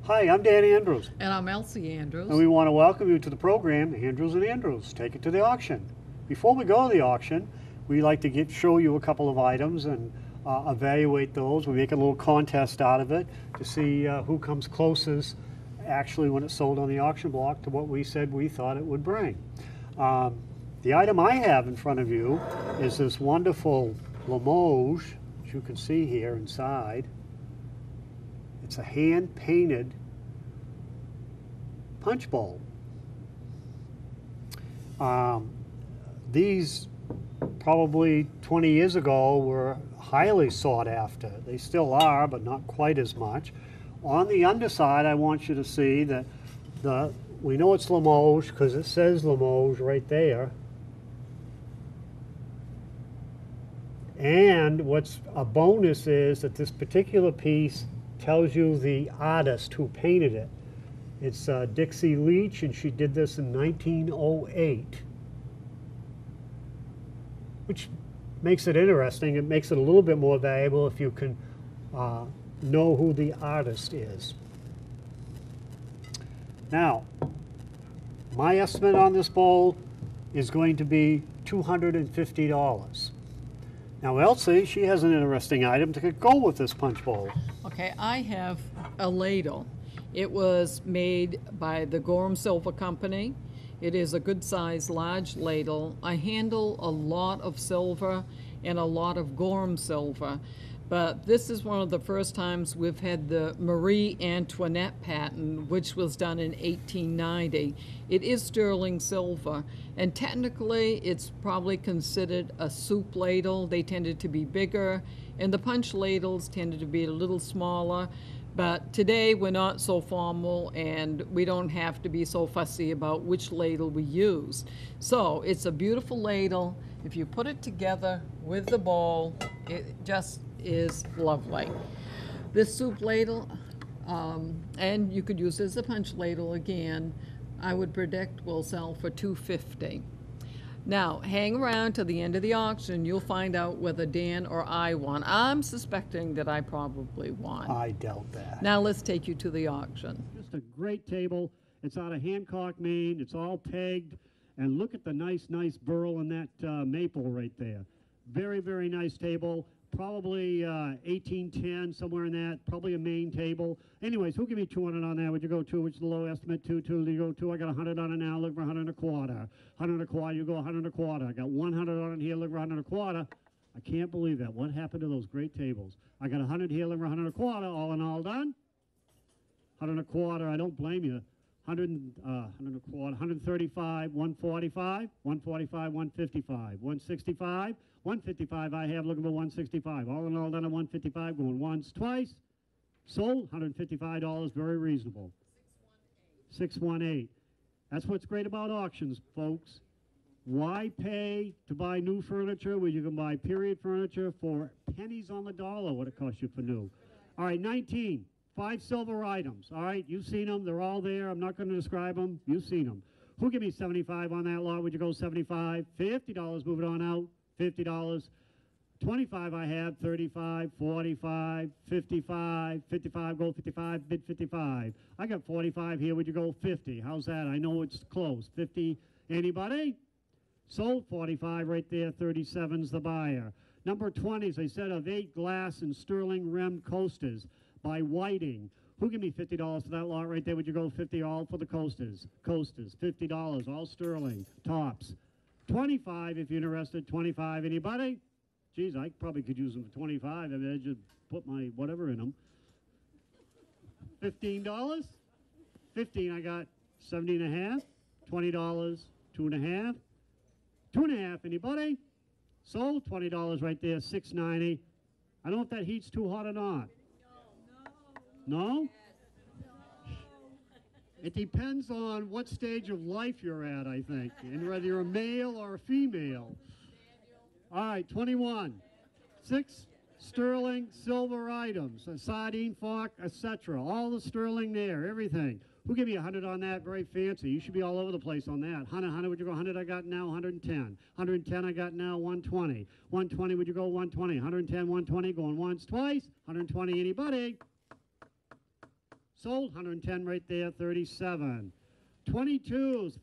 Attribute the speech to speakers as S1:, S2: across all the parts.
S1: Hi, I'm Dan Andrews,
S2: And I'm Elsie
S1: and
S2: Andrews.
S1: we want to welcome you to the program, Andrews and Andrews. Take it to the auction. Before we go to the auction, we like to show you a couple of items and evaluate those. We make a little contest out of it to see who comes closest, actually, when it's sold on the auction block, to what we said we thought it would bring. Um, the item I have in front of you is this wonderful Limoges, as you can see here inside. It's a hand painted punch bowl. Um, these probably 20 years ago were highly sought after. They still are, but not quite as much. On the underside, I want you to see that we know it's Limoges because it says Limoges right there. And what's a bonus is that this particular piece tells you the artist who painted it. It's Dixie Leach, and she did this in 1908, which makes it interesting. It makes it a little bit more valuable if you can know who the artist is. Now, my estimate on this bowl is going to be $250. Now, Elsie, she has an interesting item to go with this punch bowl.
S2: Okay, I have a ladle. It was made by the Gorham Silver Company. It is a good size, large ladle. I handle a lot of silver and a lot of Gorham silver, but this is one of the first times we've had the Marie Antoinette patent, which was done in 1890. It is sterling silver, and technically it's probably considered a soup ladle. They tended to be bigger, and the punch ladles tended to be a little smaller. But today we're not so formal, and we don't have to be so fussy about which ladle we use. So it's a beautiful ladle. If you put it together with the bowl, it just is lovely. This soup ladle, and you could use it as a punch ladle again, I would predict will sell for $250. Now, hang around till the end of the auction. You'll find out whether Dan or I won. I'm suspecting that I probably won.
S1: I doubt that.
S2: Now let's take you to the auction.
S1: Just a great table. It's out of Hancock, Maine. It's all pegged. And look at the nice burl in that maple right there. Very, very nice table. Probably 1810, somewhere in that. Probably a Maine table. Anyways, who give me 200 on that? Would you go to? Which is the low estimate? Two. You go two. I got 100 on it now. Look for 100 and a quarter. 100 and a quarter. You go 100 and a quarter. I got 100 on it here. Look for 100 and a quarter. I can't believe that. What happened to those great tables? I got 100 here. Look for 100 and a quarter. All in all done. 100 and a quarter. I don't blame you. 100 and a quarter, 135, 145, 145, 155, 165, 155 I have, looking for 165. All in all done at 155, going once, twice. Sold, $155, very reasonable. 618. That's what's great about auctions, folks. Why pay to buy new furniture where you can buy period furniture for pennies on the dollar what it costs you for new? All right, 19. 5 silver items. All right, you've seen them. They're all there. I'm not going to describe them. You've seen them. Who give me 75 on that lot? Would you go 75? $50. Move it on out. $50. 25 I have. 35, 45, 55, 55. Go 55. Bid 55. I got 45 here. Would you go 50? How's that? I know it's close. 50. Anybody? Sold 45 right there. 37's the buyer. Number 20, as I said, of 8 glass and sterling rimmed coasters by Whiting. Who give me $50 for that lot right there? Would you go 50 all for the coasters? Coasters, $50, all sterling, tops. 25 if you're interested, 25. Anybody? Geez, I probably could use them for 25. I mean, I just put my whatever in them. $15? 15, I got 70 and a half. $20, 2 and a half. 2 and a half, anybody? Sold, $20 right there, $6.90. I don't know if that heat's too hot or not. No? It depends on what stage of life you're at, I think, and whether you're a male or a female. All right, 21. 6 sterling silver items, a sardine fork, etc. All the sterling there, everything. Who give me 100 on that? Very fancy. You should be all over the place on that. 100, would you go 100? I got now 110. 110, I got now 120. 120, would you go 120? 110, 120, going once, twice. 120, anybody? Sold. 110 right there. 37. 22s.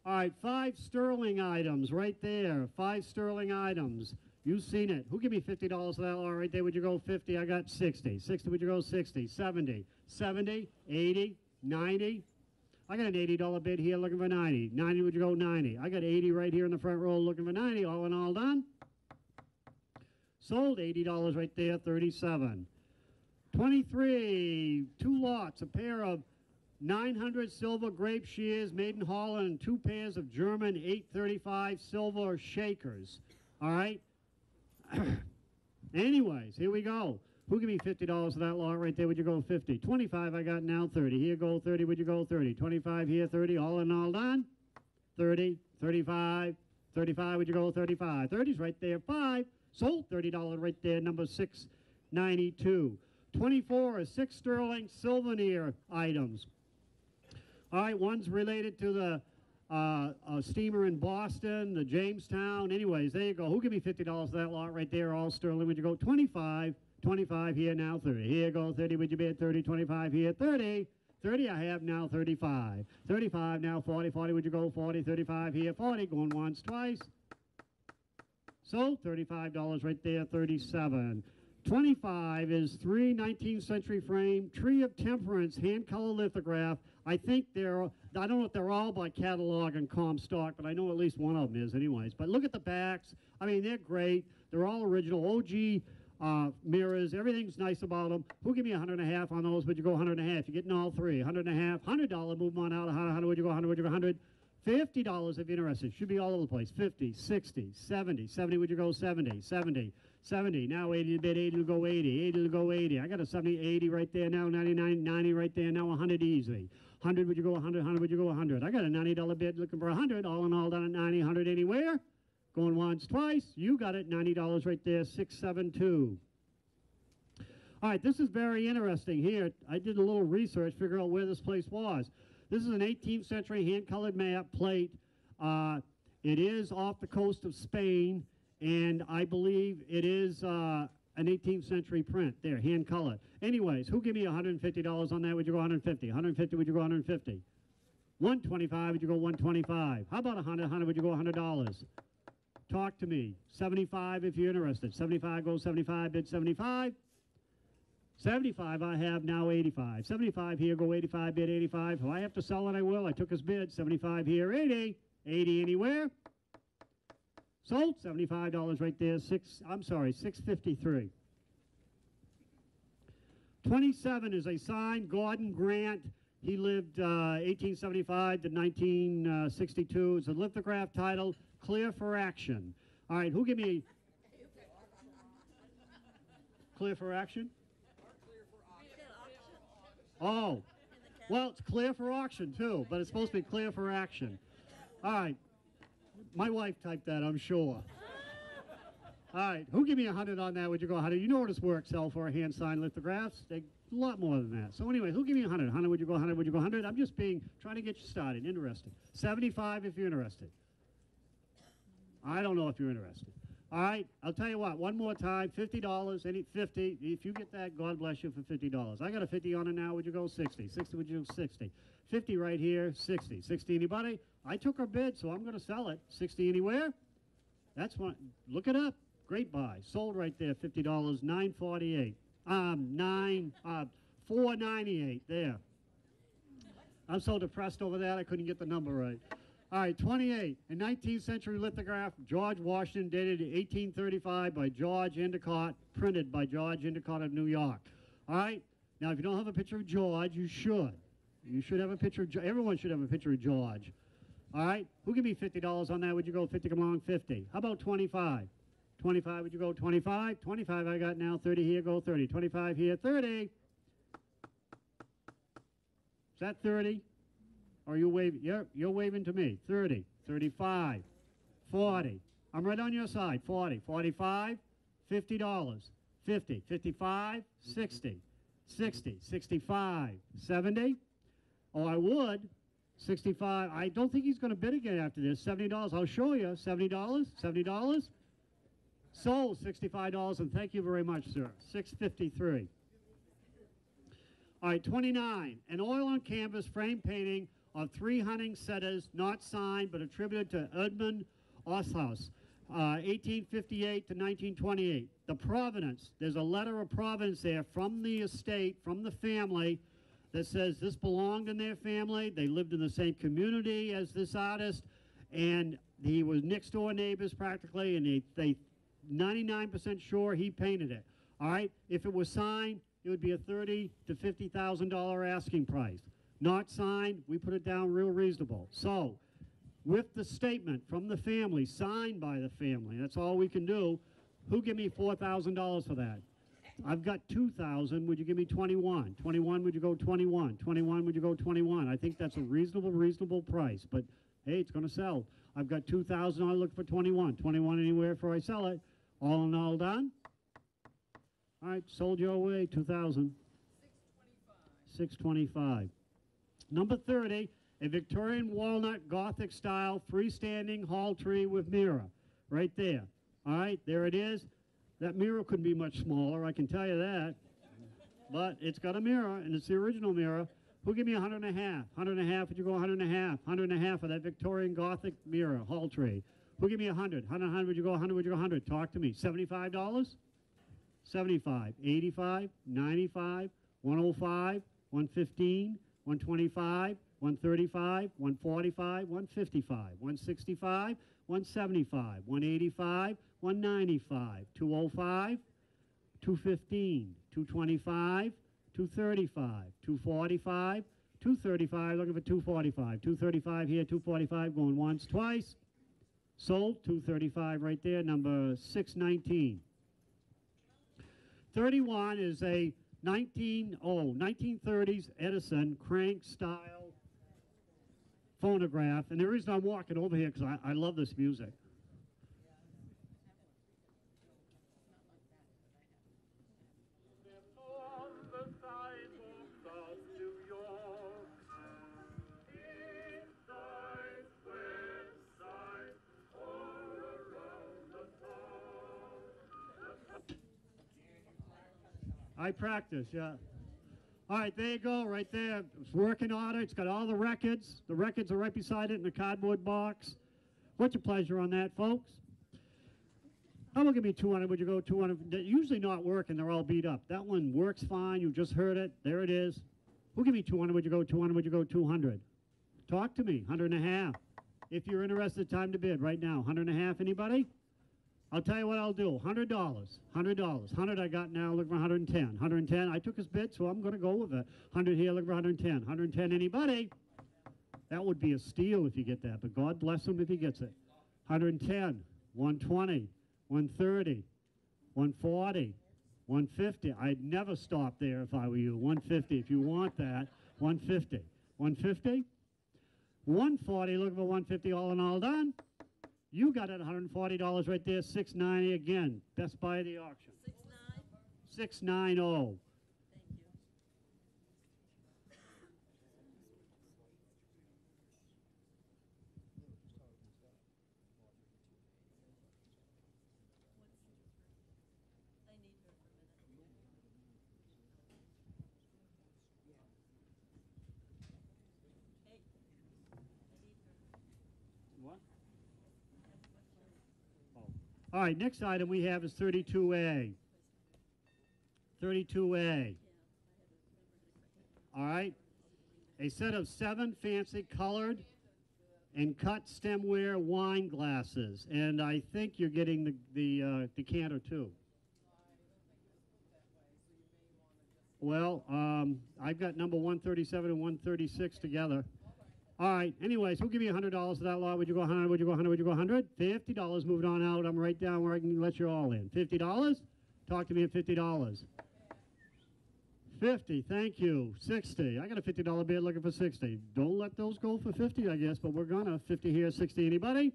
S1: All right, 5 sterling items right there. 5 sterling items. You've seen it. Who give me $50 for that lot right there? Would you go 50? I got 60. 60, would you go 60? 70. 70, 80, 90. I got an $80 bid here looking for 90. 90, would you go 90? I got 80 right here in the front row looking for 90. All in all done. Sold. $80 right there. 37. 23, 2 lots, a pair of 900 silver grape shears made in Holland, and 2 pairs of German 835 silver shakers. All right. Anyways, here we go. Who give me $50 for that lot right there? Would you go 50? 25, I got now 30. Here, go 30. Would you go 30? 25 here, 30. All in all done. 30, 35, 35. Would you go 35? 30's right there. 5. Sold. $30 right there. Number 692. 24 is 6 sterling souvenir items. All right, one's related to the steamer in Boston, the Jamestown. Anyways, there you go. Who give me $50 for that lot right there? All sterling. Would you go 25? 25 here now. 30. Here go 30. Would you bid 30? 25 here. 30. 30 I have now. 35. 35 now. 40. 40. Would you go 40? 35 here. 40. Going once, twice. So $35 right there. 37. 25 is 3 19th century frame Tree of Temperance hand color lithograph. I think I don't know if they're all by catalog and Comstock, but I know at least one of them is anyways. But look at the backs. I mean, they're great. They're all original. OG mirrors. Everything's nice about them. Who give me 100.5 on those? Would you go 100.5? You're getting all 3. 100.5. $100. Move them on out. 100. Would you go 100? Would you go 100? $50 if you're interested. Should be all over the place. 50, 60, 70. 70, would you go 70? 70. 70. Now 80 to bid. 80 to go 80. 80 to go 80. I got a 70, 80 right there now. 99, 90 right there now. 100 easy. 100, would you go 100? 100, would you go 100? I got a $90 bid looking for 100. All in all, done at 90, 100 anywhere. Going once, twice. You got it. $90 right there. 672. All right, this is very interesting here. I did a little research, figure out where this place was. This is an 18th century hand-colored map plate. It is off the coast of Spain, and I believe it is an 18th century print there, hand-colored. Anyways, who give me $150 on that? Would you go 150? 150, would you go 150? 125, would you go 125? How about 100? 100, would you go $100? Talk to me. 75 if you're interested. 75, go 75, bid 75. 75, I have now 85. 75 here, go 85, bid 85. If I have to sell it, I will. I took his bid. 75 here, 80. 80 anywhere. Sold. $75 right there. 653. 27 is a signed Gordon Grant. He lived 1875 to 1962. It's a lithograph titled Clear for Action. All right, who give me Clear for Action? Oh, well, it's clear for auction, too, but it's supposed to be clear for action. All right. My wife typed that, I'm sure. All right. Who give me 100 on that? Would you go 100? You know what this works sell for, hand-signed lithographs? They a lot more than that. So anyway, who give me 100? 100, would you go 100? Would you go 100? I'm just trying to get you started. Interested. 75 if you're interested. I don't know if you're interested. All right, I'll tell you what, one more time, $50, any 50. If you get that, God bless you for $50. I got a 50 on it now, would you go 60? 60, would you go 60? 50 right here, 60. 60 anybody? I took her bid, so I'm going to sell it. 60 anywhere? That's one. Look it up. Great buy. Sold right there, $50, $948. $498 there. I'm so depressed over that, I couldn't get the number right. All right, 28, a 19th century lithograph, George Washington, dated 1835 by George Endicott, printed by George Endicott of New York. All right, now if you don't have a picture of George, you should. You should have a picture of, everyone should have a picture of George. All right, who give me $50 on that? Would you go 50, come along, 50? How about 25? 25, would you go 25? 25 I got now, 30 here, go 30. 25 here, 30. Is that 30? Or you waving? You're waving to me. 30, 35, 40. I'm right on your side. 40, 45, $50, 50, 55, 60, 60, 65, 70. Oh, I would. 65. I don't think he's going to bid again after this. $70. I'll show you. $70. $70. Sold $65, and thank you very much, sir. 653. All right, 29, an oil on canvas frame painting of 3 hunting setters, not signed but attributed to Edmund Oshaus, 1858 to 1928. The provenance, there's a letter of provenance there from the estate, from the family, that says this belonged in their family. They lived in the same community as this artist, and he was next door neighbors practically, and they 99% sure he painted it. All right, if it was signed, it would be a $30,000 to $50,000 asking price. Not signed, we put it down real reasonable. So, with the statement from the family, signed by the family, that's all we can do. Who give me $4,000 for that? I've got 2,000. Would you give me 21? 21, would you go 21? 21, would you go 21? I think that's a reasonable price. But hey, it's going to sell. I've got 2,000. I look for 21. 21 anywhere before I sell it. All in all done. All right, sold your way. 2,000. 625. Number 30, a Victorian walnut Gothic style freestanding hall tree with mirror. Right there. All right, there it is. That mirror couldn't be much smaller, I can tell you that. But it's got a mirror, and it's the original mirror. Who give me 100 and a half? 100 and a half, would you go 100 and a half? 100 and a half for that Victorian Gothic mirror, hall tree. Who give me 100? 100, 100, would you go 100, would you go 100? Talk to me. $75? 75, 85, 95, 105, 115, 125, 135, 145, 155, 165, 175, 185, 195, 205, 215, 225, 235, 245, 235, looking for 245, 235 here, 245, going once, twice. Sold, 235 right there, number 619. 31 is a 1930s Edison crank style phonograph, and the reason I'm walking over here because I love this music. I practice, yeah. All right, there you go, right there. It's working order. It's got all the records. The records are right beside it in the cardboard box. What's your pleasure on that, folks? How about give me 200? Would you go 200? They're usually not working. They're all beat up. That one works fine. You just heard it. There it is. Who give me 200? Would you go 200? Would you go 200? Talk to me. 100 and a half. If you're interested, time to bid right now. 100 and a half, anybody? I'll tell you what I'll do. $100. $100. 100 I got now. Look for 110. 110. I took his bid, so I'm going to go with it. 100 here. Look for 110. 110. Anybody? That would be a steal if you get that, but God bless him if he gets it. 110. 120. 130. 140. 150. I'd never stop there if I were you. 150. If you want that. 150. 150. 140. Look for 150. All in all done. You got it, $140 right there, $690 again. Best buy of the auction. 690. Thank you. What? All right, next item we have is 32A. 32A. All right. A set of 7 fancy colored and cut stemware wine glasses. And I think you're getting the decanter too. Well, I've got number 137 and 136 together. All right, anyways, who'll give me $100 for that lot? Would you go 100? Would you go 100? Would you go 100? $50, moving on out. I'm right down where I can let you all in. $50? Talk to me at $50. 50, thank you. 60, I got a $50 bid looking for 60. Don't let those go for 50, I guess, but we're gonna. 50 here, 60, anybody?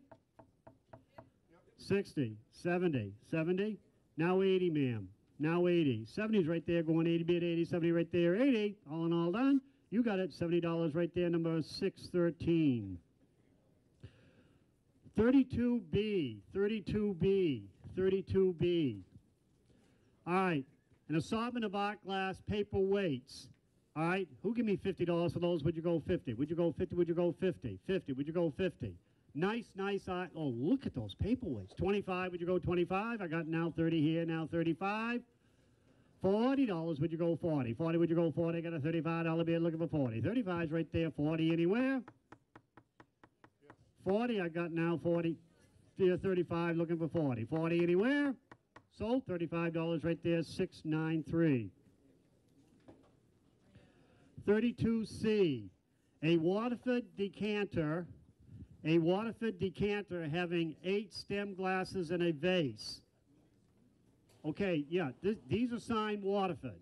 S1: 60, 70, 70. Now 80, ma'am. Now 80. 70's right there, going 80 bid, 80, 70 right there, 80. All in all done. You got it, $70 right there, number 613. 32B, 32B, 32B. All right, an assortment of art glass paperweights. All right, who give me $50 for those? Would you go 50? Would you go 50? Would you go 50? 50, would you go 50? Nice, nice. Oh, look at those paperweights. 25, would you go 25? I got now 30 here, now 35. $40, would you go 40? 40, would you go 40? I got a $35 bill looking for 40. 35's right there. 40 anywhere? 40, I got now 40. Here, 35 looking for 40. 40 anywhere? Sold. $35 right there. 693. 32C, a Waterford decanter. A Waterford decanter having 8 stem glasses and a vase. Okay, yeah, these are signed Waterford.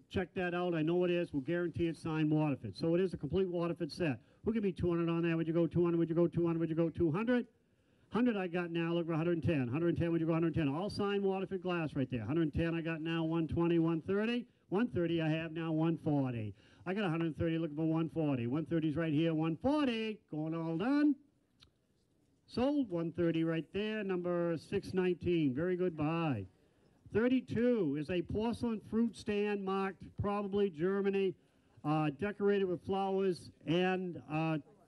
S1: Check that out. I know it is. We'll guarantee it's signed Waterford. So it is a complete Waterford set. Who give me 200 on that? Would you go 200? Would you go 200? Would you go 200? 100 I got now. Look for 110. 110, would you go 110? All signed Waterford glass right there. 110 I got now. 120, 130. 130 I have now. 140. I got 130 looking for 140. 130's right here. 140. Going all done. Sold. 130 right there. Number 619. Very good buy. 32 is a porcelain fruit stand marked probably Germany, decorated with flowers and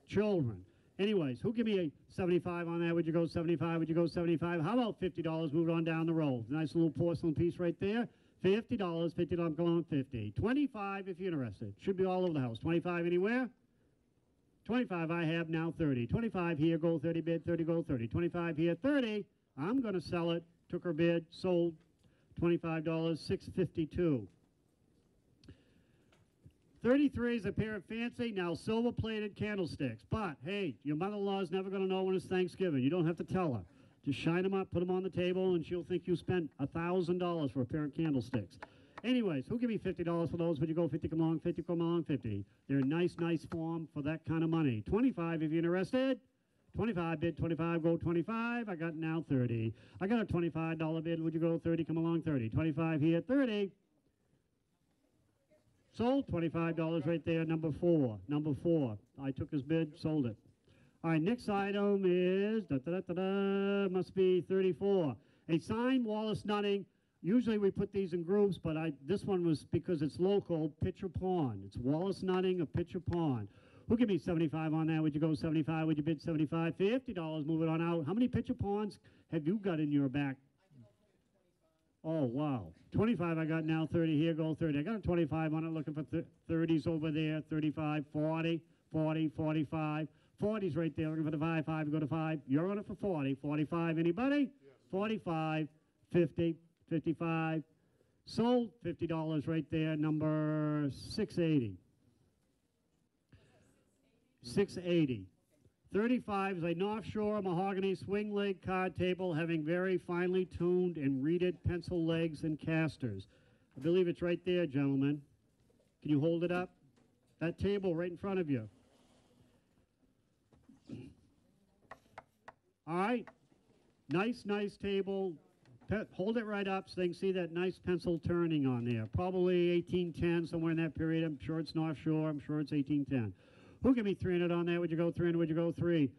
S1: children. Anyways, who give me a 75 on that? Would you go 75? Would you go 75? How about $50? Move on down the road. Nice little porcelain piece right there. $50. $50 going on 50. 25 if you're interested. Should be all over the house. 25 anywhere? 25 I have now. 30. 25 here, go 30 bid, 30 go 30. 25 here, 30. I'm going to sell it. Took her bid, sold. $25, $652. 33 is a pair of fancy, now silver-plated candlesticks. But, hey, your mother-in-law's never going to know when it's Thanksgiving. You don't have to tell her. Just shine them up, put them on the table, and she'll think you spent $1,000 for a pair of candlesticks. Anyways, who give me $50 for those? Would you go 50, come along, 50, come along, 50? They're a nice, nice form for that kind of money. 25 if you're interested. 25 bid, 25, go 25. I got now 30. I got a $25 bid. Would you go 30? Come along, 30. 25 here, 30. Sold. $25 right there. Number 4. Number 4. I took his bid, sold it. All right, next item is, must be 34. A signed Wallace Nutting. Usually we put these in groups, but this one was because it's local, Pitcher Pond. It's Wallace Nutting of Pitcher Pond. Who give me 75 on that? Would you go 75? Would you bid 75? $50, move it on out. How many pitcher ponds have you got in your back? Oh, wow. 25 I got now, 30 here, go 30. I got a 25 on it, looking for 30s over there, 35, 40, 40, 45. 40's right there, looking for the 5, 5, go to 5. You're on it for 40. 45, anybody? Yes. 45, 50, 55. Sold, $50 right there, number 680. 680. 35 is a North Shore mahogany swing leg card table having very finely tuned and reeded pencil legs and casters. I believe it's right there, gentlemen. Can you hold it up? That table right in front of you. All right. Nice, nice table. Hold it right up so they can see that nice pencil turning on there. Probably 1810, somewhere in that period. I'm sure it's North Shore. I'm sure it's 1810. Who give me 300 on that? Would you go 300? Would you go 3?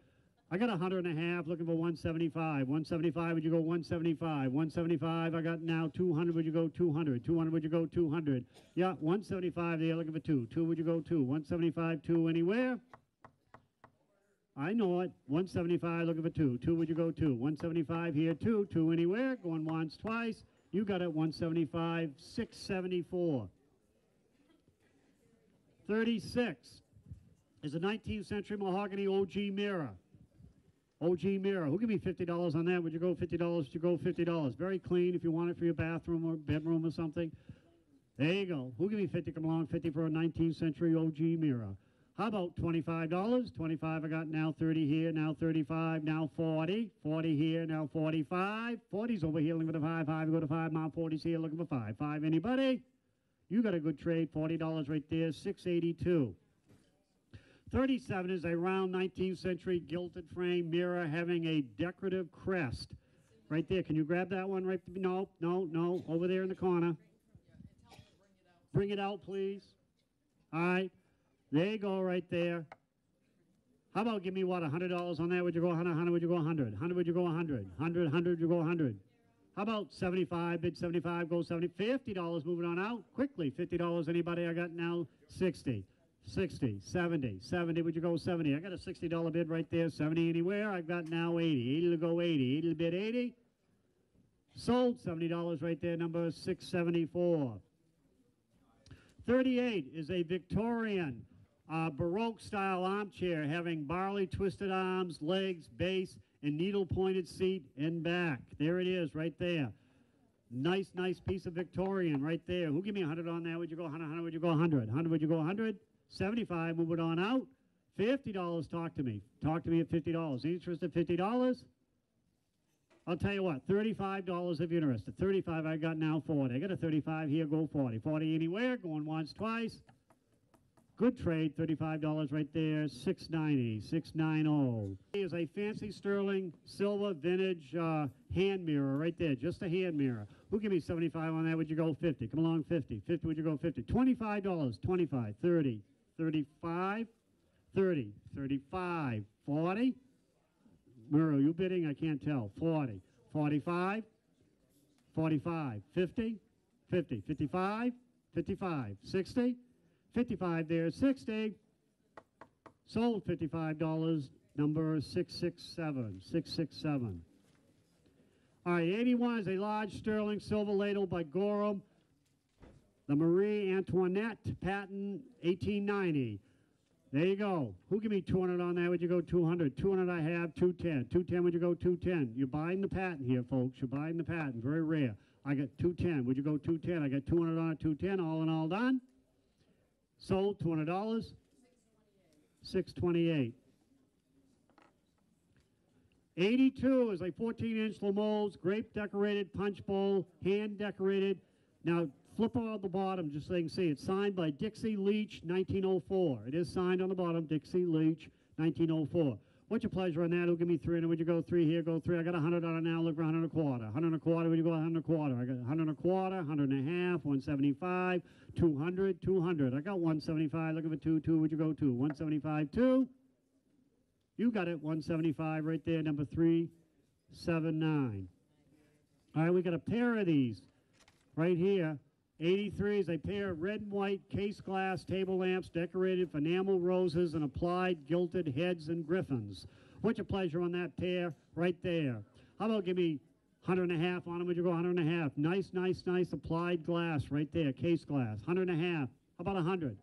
S1: I got 100.5, looking for 175. 175, would you go 175? 175, I got now 200, would you go 200? 200, would you go 200? Yeah, 175 there, looking for 2. 2, would you go 2? 175, 2 anywhere? I know it. 175, looking for 2. 2, would you go 2? 175 here, 2. 2 anywhere? Going once, twice. You got it, 175, 674. 36 is a 19th century mahogany OG mirror. OG mirror. Who give me $50 on that? Would you go $50? Would you go $50? Very clean if you want it for your bathroom or bedroom or something. There you go. Who give me 50? Come along, 50 for a 19th century OG mirror. How about $25? 25 I got now, 30 here, now 35, now 40. 40 here, now 45. 40's over here, looking for the 5, 5, go to 5, now 40's here, looking for 5. 5, anybody? You got a good trade, $40 right there, 682. 37 is a round 19th century gilded frame mirror having a decorative crest. Right there. Can you grab that one? Right? No, no, no. Over there in the corner. Bring it out, please. All right. There you go right there. How about give me what, $100 on that? Would you go 100? 100, would you go 100? 100, would you go 100? 100, 100, would you go 100? How about 75, bid 75, go 70, $50, moving on out, quickly, $50, anybody, I got now 60, 60, 70, 70, would you go 70? I got a $60 bid right there, 70 anywhere, I've got now 80, 80 to go 80, 80 to bid 80, sold, $70 right there, number 674. 38 is a Victorian Baroque style armchair having barley twisted arms, legs, base, and needle pointed seat and back. There it is right there. Nice, nice piece of Victorian right there. Who give me 100 on that? Would you go 100? 100? Would you go 100? 100? Would you go 100? 75, move it on out. $50, talk to me. Talk to me at $50. Interest at $50? I'll tell you what, $35 if you're interested. 35, I got now 40. I got a 35 here, go 40. 40 anywhere, going once, twice. Good trade, $35 right there, 690, 690. Here's a fancy sterling silver vintage hand mirror right there, just a hand mirror. Who give me 75 on that? Would you go 50? Come along, 50. 50, would you go 50? $25, 25, 30, 35, 30, 35, 40. Muriel, you bidding? I can't tell. 40, 45, 45, 50, 50, 55, 55, 60. 55 there, 60. Sold $55, number 667, 667. All right, 81 is a large sterling silver ladle by Gorham. The Marie Antoinette, patent 1890. There you go. Who give me 200 on that? Would you go 200? 200 I have, 210. 210, would you go 210? You're buying the patent here, folks. You're buying the patent. Very rare. I got 210. Would you go 210? I got 200 on it, 210. All in all done. Sold, $200. 628. 82 is a 14-inch Limoges, grape decorated punch bowl, hand decorated. Now, flip on the bottom just so you can see. It's signed by Dixie Leach, 1904. It is signed on the bottom, Dixie Leach, 1904. What's your pleasure on that? Who'll give me 300? Would you go 3 here, go 3? I got 100 on it now, look for 100 and a quarter. 100 and a quarter, would you go 100 and a quarter? I got 100 and a quarter, 100 and a half, 175, 200, 200. I got 175, looking for 2, 2, would you go 2? 175, 2. You got it, 175 right there, number 379. All right, we got a pair of these right here. 83 is a pair of red and white case glass table lamps decorated with enamel roses and applied gilded heads and griffins. What's your pleasure on that pair right there? How about give me 100 and a half on them? Would you go 100 and a half? Nice, nice, nice applied glass right there, case glass. 100 and a half. How about 100?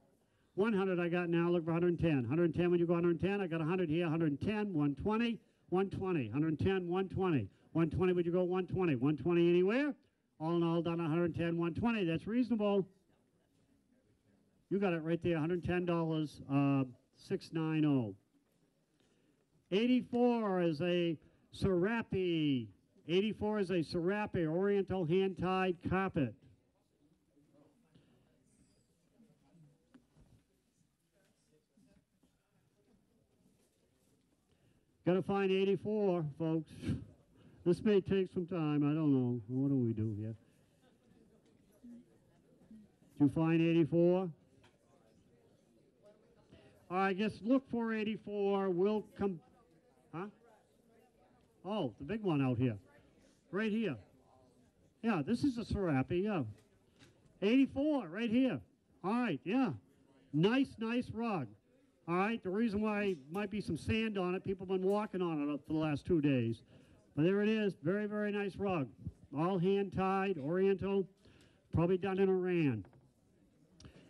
S1: 100 I got now, look for 110. 110, would you go 110? I got 100 here, 110, 120, 120, 110, 120. 120, would you go 120? 120 anywhere? All in all, done 110, 120. That's reasonable. You got it right there, $110, 690. 84 is a Serape. 84 is a Serape Oriental hand-tied carpet. Got to find 84, folks. This may take some time. I don't know. What do we do here? Did you find 84? I guess look for 84. We'll come. Huh? Oh, the big one out here. Right here. Yeah, this is a Serape, yeah. 84, right here. All right, yeah. Nice, nice rug. All right, the reason why might be some sand on it, people have been walking on it for the last 2 days. But there it is, very, very nice rug. All hand-tied, Oriental, probably done in Iran.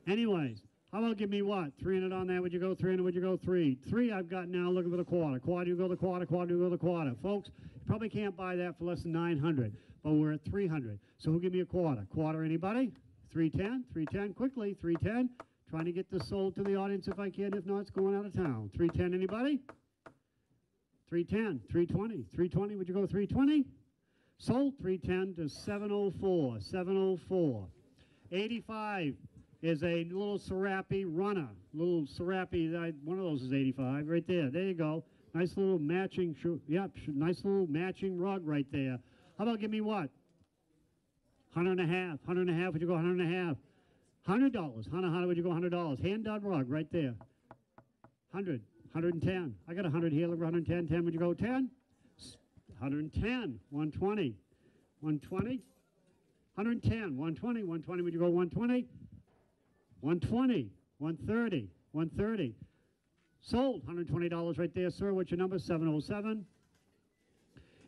S1: Anyways, how about give me what? 300 on that, would you go 300, would you go 3? 3 I've got now, looking for the quarter. Quarter, you go the quarter, quarter, you go the quarter. Folks, you probably can't buy that for less than 900, but we're at 300. So who'll give me a quarter? Quarter, anybody? 310, 310, quickly, 310. Trying to get this sold to the audience if I can. If not, it's going out of town. 310, anybody? 310, 320, 320. Would you go 320? Sold 310 to 704, 704. 85 is a little Serape runner. Little Serape, one of those is 85 right there. There you go. Nice little matching, nice little matching rug right there. How about give me what? 100 and a half, 100 and a half. Would you go 100 and a half? $100. 100, would you go $100? Hand-done rug right there. 100, 110. I got 100 here. Look, 110. 10, would you go 10? 110. 120. 120, 110, 120, 120. Would you go 120? 120, 130, 130. Sold, $120 right there, sir. What's your number? 707.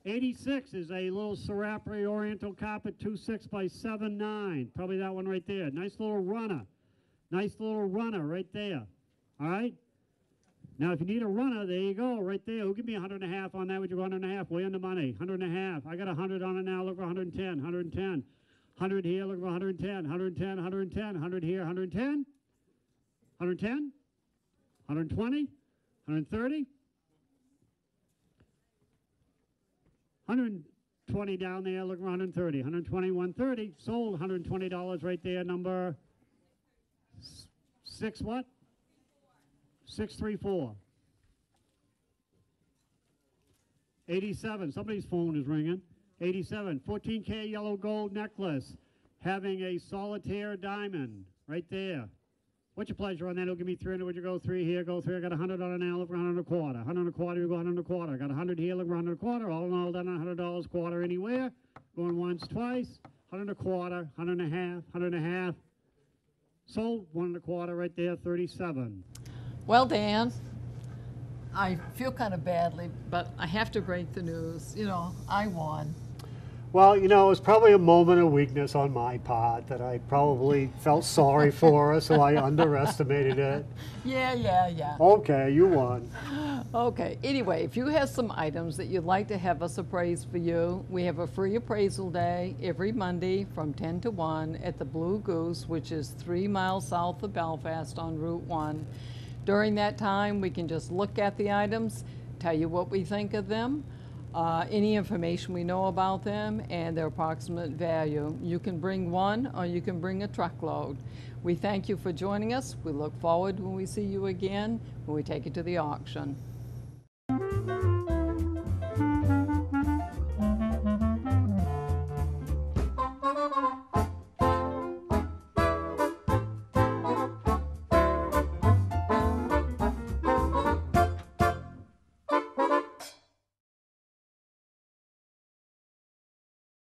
S1: 86 is a little Serapri Oriental Carpet 2.6 by 7.9. Probably that one right there. Nice little runner. Nice little runner right there. All right? Now, if you need a runner, there you go, right there. Who give me 100.5 on that? Would you go 100.5? Way under money. 100.5. I got 100 on it now. Look for 110, 110. 100 here, look for 110, 110, 110, 100 here, 110, 110, 120, 130, 120 down there, look for 130, 120, 130, sold, $120 right there, number 6 what? 634. 87, somebody's phone is ringing. 87, 14K yellow gold necklace, having a solitaire diamond right there. What's your pleasure on that? It'll give me 300. Would you go 3 here, go 3? I got 100 on it now, look for 100 and a quarter. 100 and a quarter, you go 100 and a quarter. I got 100 here, look for 100 and a quarter. All in all, done $100 quarter anywhere. Going once, twice. 100 and a quarter, 100 and a half, 100 and a half. Sold, 1 and a quarter right there, 37.
S2: Well, Dan, I feel kind of badly, but I have to break the news. You know, I won.
S1: Well, you know, it was probably a moment of weakness on my part that I probably felt sorry for her, so I underestimated it.
S2: Yeah.
S1: Okay, you won.
S2: Okay, anyway, if you have some items that you'd like to have us appraise for you, we have a free appraisal day every Monday from 10 to 1 at the Blue Goose, which is 3 miles south of Belfast on Route 1. During that time, we can just look at the items, tell you what we think of them, any information we know about them, and their approximate value. You can bring one or you can bring a truckload. We thank you for joining us. We look forward when we see you again when we take it to the auction.